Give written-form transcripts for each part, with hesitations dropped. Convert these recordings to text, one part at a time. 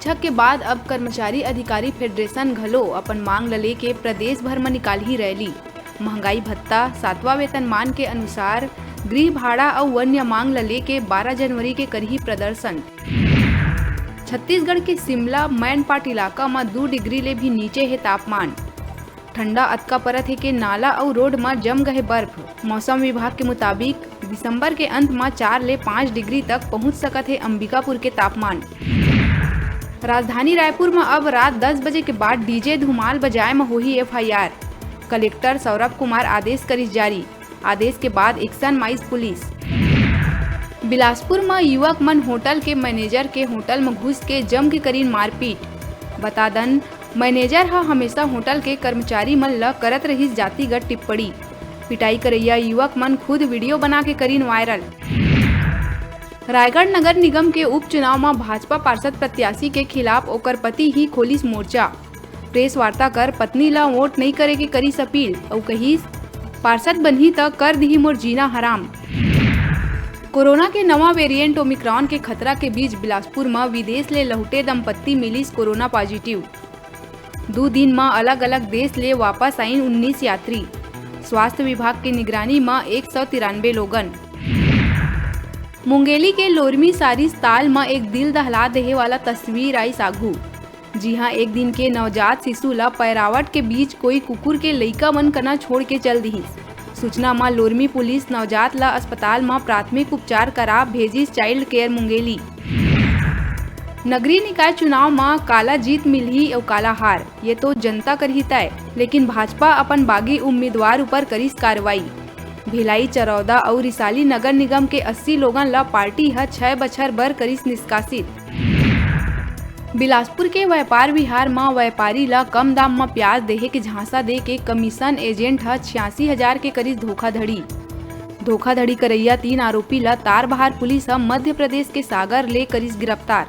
शिक्षक के बाद अब कर्मचारी अधिकारी फेडरेशन घलो अपन मांग ल लेके प्रदेश भर में निकाली रैली। महंगाई भत्ता, 7वां वेतनमान के अनुसार गृह भाड़ा और अन्य मांग ल लेके 12 जनवरी के करही प्रदर्शन। छत्तीसगढ़ के शिमला मैनपाट इलाका में 2 डिग्री ले भी नीचे है तापमान। ठंडा अतका परत है के नाला और रोड में जम गए बर्फ। मौसम विभाग के मुताबिक दिसंबर के अंत में 4 ले 5 डिग्री तक पहुंच सकत है अंबिकापुर के तापमान। राजधानी रायपुर में अब रात 10 बजे के बाद डीजे धुमाल बजाए में होही FIR। कलेक्टर सौरभ कुमार आदेश करिस जारी। आदेश के बाद एक्शन माइस पुलिस। बिलासपुर में युवक मन होटल के मैनेजर के होटल में घुस के जम के करीन मारपीट। बता दन मैनेजर हमेशा होटल के कर्मचारी मन ल करत रहिस जातिगत टिप्पणी। पिटाई करैया युवक मन खुद वीडियो बना के करीन वायरल। रायगढ़ नगर निगम के उपचुनाव में भाजपा पार्षद प्रत्याशी के खिलाफ ओकर पति ही खोलिस मोर्चा। प्रेस वार्ता कर पत्नी ला वोट नहीं करे के करीस अपील और कहिस पार्षद बनही त कर दिही मोर जीना हराम। कोरोना के नवा वेरिएंट ओमिक्रॉन के खतरा के बीच बिलासपुर में विदेश ले लौटे दंपत्ति मिलिस कोरोना पॉजिटिव। 2 दिन में अलग अलग देश ले वापस आईन 19 यात्री। स्वास्थ्य विभाग की निगरानी में 193 लोगन। मुंगेली के लोरमी सारिस ताल में एक दिल दहला देहे वाला तस्वीर आई सागू। जी हाँ, एक दिन के नवजात शिशु ला पैरावट के बीच कोई कुकुर के लइका मन कना छोड़ के चल दिहिस। सूचना में लोरमी पुलिस नवजात ला अस्पताल में प्राथमिक उपचार करा भेजिस चाइल्ड केयर मुंगेली। नगरीय निकाय चुनाव में काला जीत मिलही और काला हार, ये तो जनता कर ही तय, लेकिन भाजपा अपन बागी उम्मीदवार ऊपर करिस कार्रवाई। भिलाई, चरौदा और रिसाली नगर निगम के 80 लोगन ला पार्टी 6 बछर बर करिस निष्कासित। बिलासपुर के व्यापार विहार में व्यापारी ला कम दाम में प्याज देहे के झांसा दे के कमीशन एजेंट 86,000 के करिस धोखाधड़ी। धोखाधड़ी करैया 3 आरोपी ला तारबहार पुलिस मध्य प्रदेश के सागर ले करिस गिरफ्तार।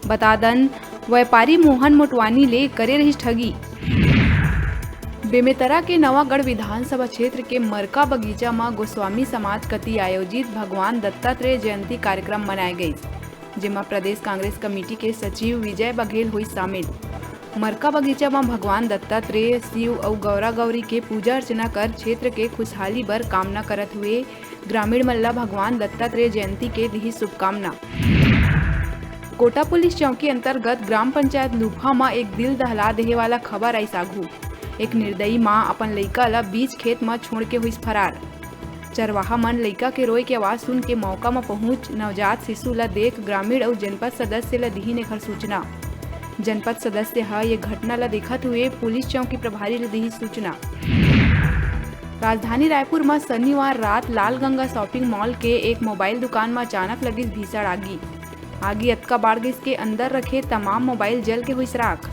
बता दन व्यापारी मोहन मोटवानी ले करे रहिस ठगी। बेमेतरा के नवागढ़ विधानसभा क्षेत्र के मरका बगीचा में गोस्वामी समाज कति आयोजित भगवान दत्तात्रेय जयंती कार्यक्रम मनाए गए, जेमा प्रदेश कांग्रेस कमेटी के सचिव विजय बघेल हुई शामिल। मरका बगीचा में भगवान दत्तात्रेय, शिव और गौरा गौरी के पूजा अर्चना कर क्षेत्र के खुशहाली बर कामना करत हुए ग्रामीण मल्ला भगवान दत्तात्रेय जयंती के दी शुभकामना। कोटा पुलिस चौकी अंतर्गत ग्राम पंचायत लूफा में एक दिल दहला देहे वाला खबर आई सागू। एक निर्दयी माँ अपन लइका ला बीच खेत में छोड़ के हुई फरार। चरवाहा मन लइका के रोए के आवाज सुन के मौका में पहुंच नवजात शिशु ला देख ग्रामीण और जनपद सदस्य ला दिही नेखर सूचना। जनपद सदस्य ये घटना ला देखत हुए पुलिस चौकी प्रभारी ला दिही सूचना। राजधानी रायपुर में शनिवार रात लाल गंगा शॉपिंग मॉल के एक मोबाइल दुकान में अचानक लगी भीषण आगी। आगी अतका बाढ़ गई के अंदर रखे तमाम मोबाइल जल के हुई राख।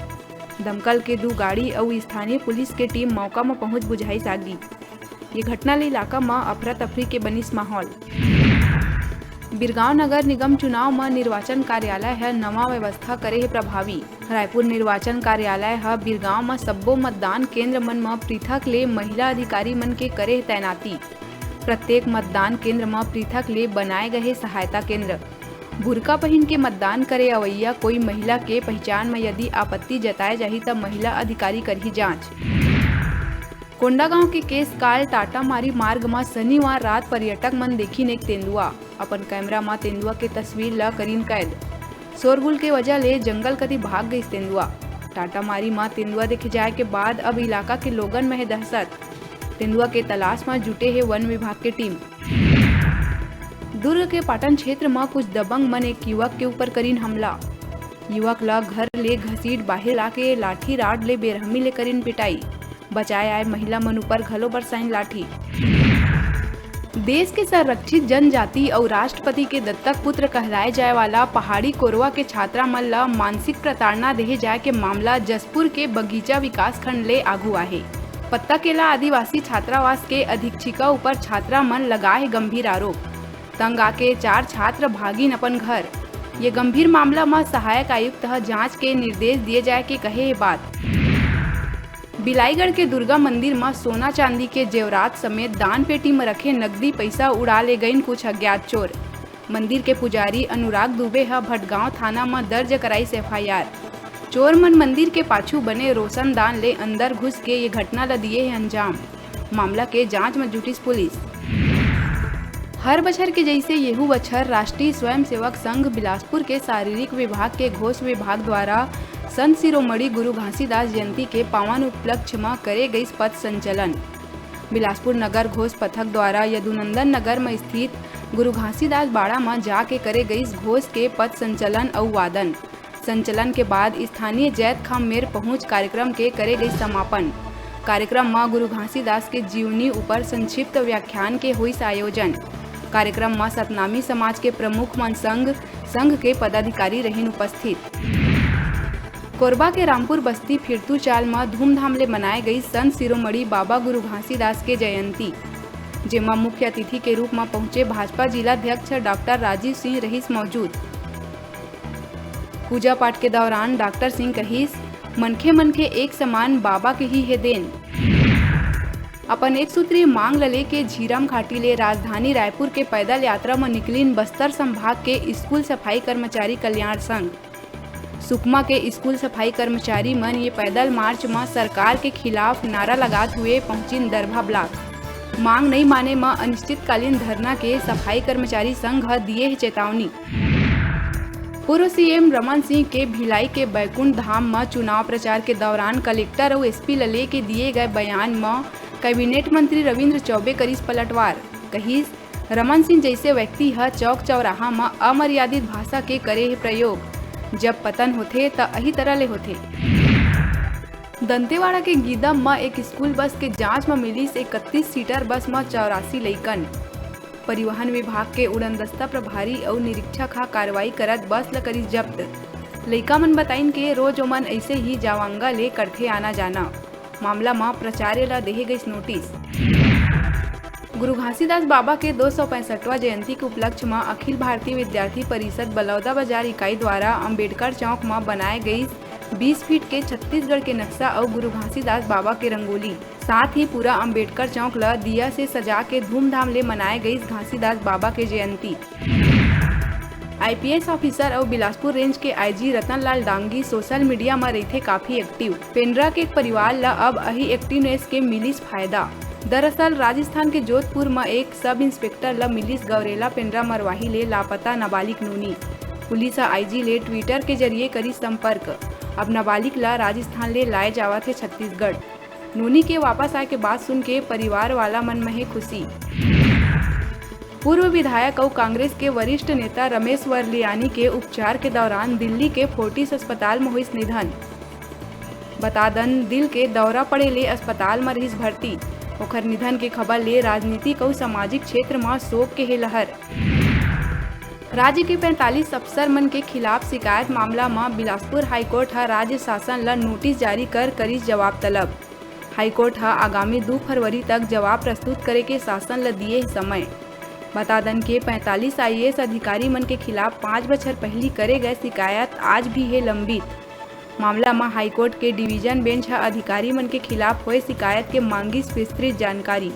दमकल के 2 गाड़ी और स्थानीय पुलिस के टीम मौका में पहुंच बुझाई आगी। ये घटना ले इलाका में अफरा तफरी के बनिस माहौल। बिरगांव नगर निगम चुनाव में निर्वाचन कार्यालय है नवा व्यवस्था करे है प्रभावी। रायपुर निर्वाचन कार्यालय है बिरगांव में सब्बो मतदान केंद्र मन में पृथक ले महिला अधिकारी मन के करे है तैनाती। प्रत्येक मतदान केंद्र में पृथक ले बनाए गए सहायता केंद्र। बुरका पहन के मतदान करे अवैया कोई महिला के पहचान में यदि आपत्ति जताए जाही तब महिला अधिकारी करही जांच। कोंडागांव के केस काल टाटा मारी मार्ग में शनिवार रात पर्यटक मन देखी एक तेंदुआ। अपन कैमरा में तेंदुआ के तस्वीर ला करीन कैद। शोरगुल के वजह ले जंगल कति भाग गई तेंदुआ। टाटा मारी में तेंदुआ देखे जाए के बाद अब इलाका के लोगन में है दहशत। तेंदुआ के तलाश में जुटे है वन विभाग के टीम। दुर्ग के पाटन क्षेत्र में कुछ दबंग मन एक युवक के ऊपर करीन हमला। युवक ला घर ले घसीट बाहर लाके लाठी राड ले बेरहमी ले करीन पिटाई। बचाए आए महिला मन ऊपर घलो बरसाइन लाठी। देश के संरक्षित जनजाति और राष्ट्रपति के दत्तक पुत्र कहलाए जाए वाला पहाड़ी कोरवा के छात्रा मन ला मानसिक प्रताड़ना देहे जाए के मामला जसपुर के बगीचा विकास खंड ले आगू आहे। पत्ता केला आदिवासी छात्रावास के अधीक्षिका ऊपर छात्रा मन लगाए गंभीर आरोप। तंग आके 4 छात्र भागिन अपन घर। ये गंभीर मामला में सहायक आयुक्त जांच के निर्देश दिए जाए के कहे ये बात। बिलाईगढ़ के दुर्गा मंदिर में सोना चांदी के जेवरात समेत दान पेटी में रखे नकदी पैसा उड़ा ले गईन कुछ अज्ञात चोर। मंदिर के पुजारी अनुराग दुबे ह भटगांव थाना में दर्ज कराई एफआईआर। चोर मन मंदिर के पाछू बने रोशनदान ले अंदर घुस के ये घटना ला दिए है अंजाम। मामला के जांच में जुटी पुलिस। हर बछर के जैसे येहू बछर राष्ट्रीय स्वयंसेवक संघ बिलासपुर के शारीरिक विभाग के घोष विभाग द्वारा संत शिरोमणि गुरु घासीदास जयंती के पावन उपलक्ष्य में करे गई पथ संचलन। बिलासपुर नगर घोष पथक द्वारा यदुनंदन नगर में स्थित गुरु घासीदास बाड़ा में जाके करे गई घोष के पथ संचलन और वादन। संचलन के बाद स्थानीय जैत खाम मेर पहुंच कार्यक्रम के करे गई समापन। कार्यक्रम में गुरु घासीदास के जीवनी ऊपर संक्षिप्त व्याख्यान के हुई आयोजन। कार्यक्रम में सतनामी समाज के प्रमुख मन संघ के पदाधिकारी रहीन उपस्थित। कोरबा के रामपुर बस्ती फिरतू चाल में धूमधाम ले मनाए गई संत शिरोमणि बाबा गुरु घासीदास के जयंती, जेमा मुख्य अतिथि के रूप में पहुंचे भाजपा जिलाध्यक्ष डॉक्टर राजीव सिंह रहीस मौजूद। पूजा पाठ के दौरान डॉक्टर सिंह कहीस, मनखे मन के एक समान बाबा के ही है देन। अपन एक सूत्रीय मांग ले के झीरम घाटी ले राजधानी रायपुर के पैदल यात्रा में निकलीन बस्तर संभाग के स्कूल सफाई कर्मचारी कल्याण संघ। सुकमा के स्कूल सफाई कर्मचारी मन ये पैदल मार्च में सरकार के खिलाफ नारा लगाते हुए पहुंचिन दरभा ब्लॉक। मांग नहीं माने में अनिश्चितकालीन धरना के सफाई कर्मचारी संघ दिए है चेतावनी। पूर्व सीएम रमन सिंह के भिलाई के बैकुंठ धाम में चुनाव प्रचार के दौरान कलेक्टर और एसपी लले के दिए गए बयान में कैबिनेट मंत्री रविंद्र चौबे करीस पलटवार। कहीस रमन सिंह जैसे व्यक्ति है चौक चौराहा में अमर्यादित भाषा के करे है प्रयोग। जब पतन होते त अही तरह ले होते। दंतेवाड़ा के गीदम में एक स्कूल बस के जांच में मिली 31 सीटर बस में 84 लइकन। परिवहन विभाग के उड़नदस्ता प्रभारी और निरीक्षक हा कार्रवाई करत बस ल करी जब्त। लइका मन बताइन के रोज ओमन ऐसे ही जावांगा ले करथे आना जाना। मामला में प्रचार्य ला देहे गई नोटिस। गुरु घासीदास बाबा के 265वां जयंती के उपलक्ष्य में अखिल भारतीय विद्यार्थी परिषद बलौदा बाजार इकाई द्वारा अंबेडकर चौक में बनाए गई 20 फीट के छत्तीसगढ़ के नक्शा और गुरु घासीदास बाबा के रंगोली, साथ ही पूरा अंबेडकर चौक ला दिया से सजा के धूमधाम ले मनाए गई घासीदास बाबा के जयंती। आईपीएस ऑफिसर और बिलासपुर रेंज के IG Ratanlal Dangi social media में रहते काफी एक्टिव। पेंड्रा के परिवार ला अब अही एक्टिवनेस के मिलिस फायदा। दरअसल राजस्थान के जोधपुर में एक सब इंस्पेक्टर ला मिलिस गौरेला पेंड्रा मरवाही ले लापता नाबालिग नूनी। पुलिस आईजी ले ट्विटर के जरिए करी संपर्क। अब नाबालिग ला राजस्थान ले लाए जावा थे छत्तीसगढ़। नूनी के वापस आए के बात सुन के परिवार वाला मन में है खुशी। पूर्व विधायक और कांग्रेस के वरिष्ठ नेता रमेश वर्लियानी के उपचार के दौरान दिल्ली के फोर्टिस अस्पताल में हुई निधन। बता दन दिल के दौरा पड़े ले अस्पताल में रहीस भर्ती। ओखर निधन के खबर ले राजनीतिक और सामाजिक क्षेत्र में शोक के है लहर। राज्य के 45 अफसर मन के खिलाफ शिकायत मामला में बिलासपुर हाईकोर्ट हा राज्य शासन ला नोटिस जारी कर करीस जवाब तलब। हाईकोर्ट हा आगामी 2 फरवरी तक जवाब प्रस्तुत करे के शासन ला दिए समय। बता दन के 45 आईएएस अधिकारी मन के खिलाफ 5 बछर पहली करे गए शिकायत आज भी है लंबित। मामला में हाईकोर्ट के डिवीजन बेंच हा अधिकारी मन के खिलाफ हुए शिकायत के मांगिस विस्तृत जानकारी।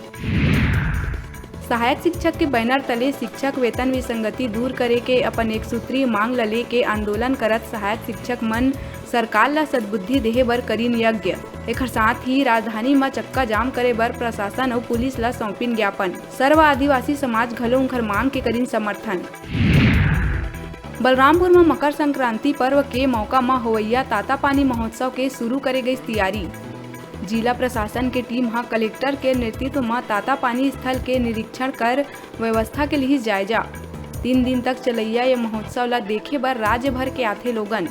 सहायक शिक्षक के बैनर तले शिक्षक वेतन विसंगति दूर करे के अपन एक सूत्रीय मांग ले के आंदोलन करत सहायक शिक्षक मन सरकार ला सद्बुद्धि देहे बर करीन यज्ञ। एकर साथ ही राजधानी में चक्का जाम करे बर प्रशासन और पुलिस ला सौंपिन ज्ञापन। सर्व आदिवासी समाज घलो उनकर मांग के करीन समर्थन। बलरामपुर में मकर संक्रांति पर्व के मौका में होवैया तातापानी महोत्सव के शुरू करे गई तैयारी। जिला प्रशासन के टीम हा कलेक्टर के नेतृत्व में तातापानी स्थल के निरीक्षण कर व्यवस्था के लिए जायजा। 3 दिन तक चलैया ये महोत्सव ला देखे बर राज्य भर के आथे लोगन।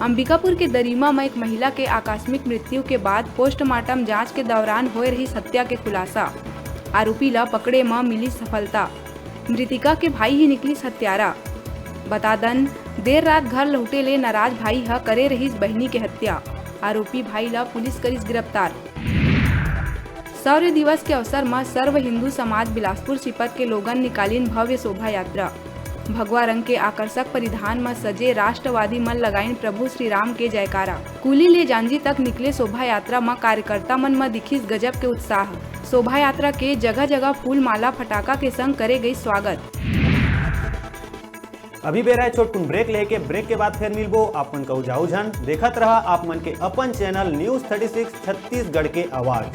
अंबिकापुर के दरीमा में एक महिला के आकस्मिक मृत्यु के बाद पोस्टमार्टम जांच के दौरान हो रही हत्या के खुलासा। आरोपी ला पकड़े में मिली सफलता। मृतिका के भाई ही निकली हत्यारा। बता दन देर रात घर लौटे ले नाराज भाई हा करे रही बहनी के हत्या। आरोपी भाई ला पुलिस करीस गिरफ्तार। शौर्य दिवस के अवसर में सर्व हिंदू समाज बिलासपुर सिपत के लोगन निकालीन भव्य शोभा यात्रा। भगवा रंग के आकर्षक परिधान में सजे राष्ट्रवादी मन लगाइन प्रभु श्री राम के जयकारा। कुली ले जांजी तक निकले शोभा यात्रा में कार्यकर्ता मन में दिखिस गजब के उत्साह। शोभा यात्रा के जगह जगह फूल माला फटाका के संग करे गई स्वागत। अभी बेरा है छोटकुन ब्रेक लेके, ब्रेक के बाद फिर मिलबो आप मन का उजाऊ झन। देखत रहा आप मन के अपन चैनल न्यूज़ 36 छत्तीसगढ़ के आवाज।